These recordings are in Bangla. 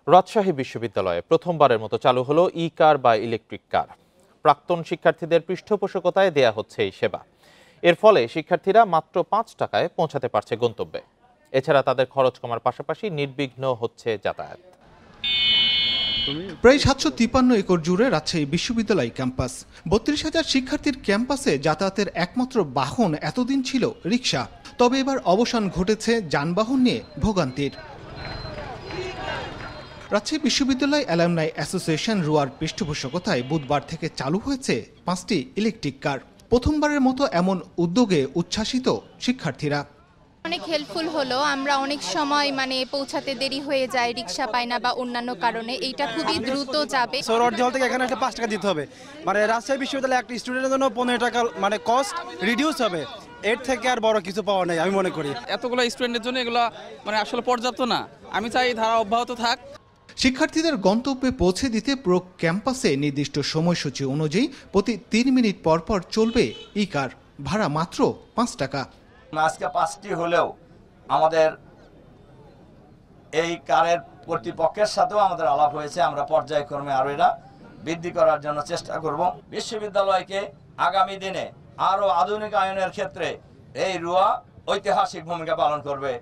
রাজশাহী বিশ্ববিদ্যালয়ে প্রথমবারের মতো চালু হলো ই-কার বা ইলেকট্রিক কার। প্রাক্তন শিক্ষার্থীদের পৃষ্ঠপোষকতায় দেয়া হচ্ছে এই সেবা। এর ফলে শিক্ষার্থীরা মাত্র 5 টাকায় পৌঁছাতে পারছে গন্তব্যে। এছাড়া তাদের খরচ কমার পাশাপাশি নির্বিঘ্ন হচ্ছে যাতায়াত। প্রায় 753 একর জুড়ে রাজশাহী বিশ্ববিদ্যালয় ক্যাম্পাস। 32,000 শিক্ষার্থীর ক্যাম্পাসে যাতায়াতের একমাত্র বাহন এতদিন ছিল রিক্সা। তবে এবার অবসান ঘটেছে যানবাহন নিয়ে ভোগান্তির। রাজশাহী বিশ্ববিদ্যালয় অ্যালামনাই অ্যাসোসিয়েশন রুয়ার পৃষ্ঠপোষকতায় বুধবার থেকে চালু হয়েছে 5টি ইলেকট্রিক কার। প্রথমবারের মতো এমন উদ্যোগে উচ্ছ্বাসিত শিক্ষার্থীরা। অনেক হেল্পফুল হলো। আমরা অনেক সময় পৌঁছাতে দেরি হয়ে যায়, রিক্সা পাই না বা অন্যান্য কারণে। এইটা খুবই দ্রুত যাবে। সৌরর্ড হল থেকে এখানে 5 টাকা দিতে হবে, রাজশাহী বিশ্ববিদ্যালয়ে একটা স্টুডেন্টের জন্য 15 টাকা কস্ট রিডিউস হবে। এর থেকে আর বড় কিছু পাওয়া নাই আমি মনে করি। এতগুলো স্টুডেন্টের জন্য এগুলো আসলে পর্যাপ্ত না। আমি চাই ধারা অব্যাহত থাক। শিক্ষার্থীদের গন্তব্যে পৌঁছে দিতে পুরো ক্যাম্পাসে নির্দিষ্ট সময়সূচি অনুযায়ী প্রতি 3 মিনিট পর পর চলবে ই কার। ভাড়া মাত্র 5 টাকা। আজকে 5টি হলেও আমাদের এই কারের কর্তৃপক্ষের সাথেও আমাদের আলাপ হয়েছে। আমরা পর্যায়ক্রমে আরো এটা বৃদ্ধি করার জন্য চেষ্টা করব। বিশ্ববিদ্যালয়কে আগামী দিনে আরো আধুনিকায়নের ক্ষেত্রে এই রুয়া ঐতিহাসিক ভূমিকা পালন করবে।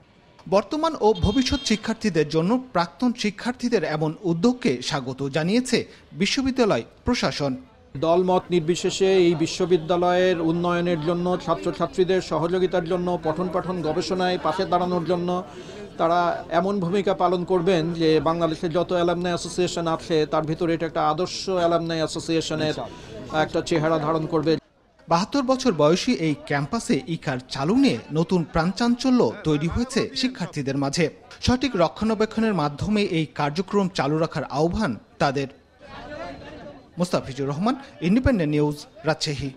বর্তমান ও ভবিষ্যৎ শিক্ষার্থীদের জন্য প্রাক্তন শিক্ষার্থীদের এমন উদ্যোগকে স্বাগত জানিয়েছে বিশ্ববিদ্যালয় প্রশাসন। দলমত নির্বিশেষে এই বিশ্ববিদ্যালয়ের উন্নয়নের জন্য, ছাত্রছাত্রীদের সহযোগিতার জন্য, পঠন পাঠন গবেষণায় পাশে দাঁড়ানোর জন্য তারা এমন ভূমিকা পালন করবেন যে বাংলাদেশের যত অ্যালামনাই অ্যাসোসিয়েশন আছে তার ভিতরে এটা একটা আদর্শ অ্যালামনাই অ্যাসোসিয়েশনের একটা চেহারা ধারণ করবে। 72 বছর বয়সী এই ক্যাম্পাসে ই-কার চালু নিয়ে নতুন প্রাণচাঞ্চল্য তৈরি হয়েছে শিক্ষার্থীদের মাঝে। সঠিক রক্ষণাবেক্ষণের মাধ্যমে এই কার্যক্রম চালু রাখার আহ্বান তাদের। Mustafizur Rahman, independent news, Rajshahi.